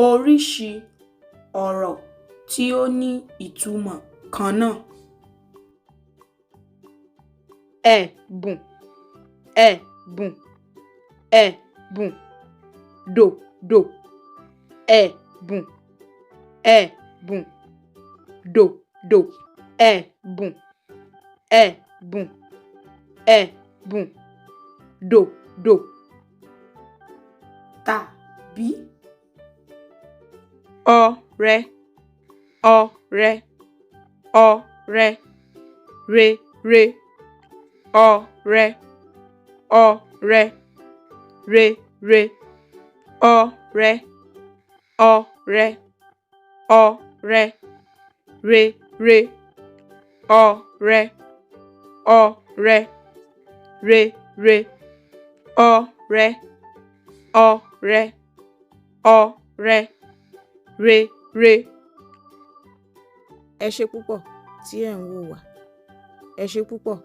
Oríṣi ọ̀rọ̀ tí ó ní ìtumọ̀ kan náà. Ẹ̀bùn, ẹ̀bùn, ẹ̀bùn, dòdò, ẹ̀bùn, ẹ̀bùn, dòdò, ẹ̀bùn, ẹ̀bùn, ẹ̀bùn, dòdò. Tàbí ọ̀rẹ́, ọ̀rẹ́, ọ̀rẹ́, rere, ọ̀rẹ́, ọ̀rẹ́, rere, ọ̀rẹ́, ọ̀rẹ́, ọ̀rẹ́, rere, ọ̀rẹ́, ọ̀rẹ́, rere, ọ̀rẹ́, ọ̀rẹ́, ọ̀rẹ́, rere. Ẹ ṣé púpọ̀ tí ẹ̀ ń wò wá. Ẹ ṣé púpọ̀.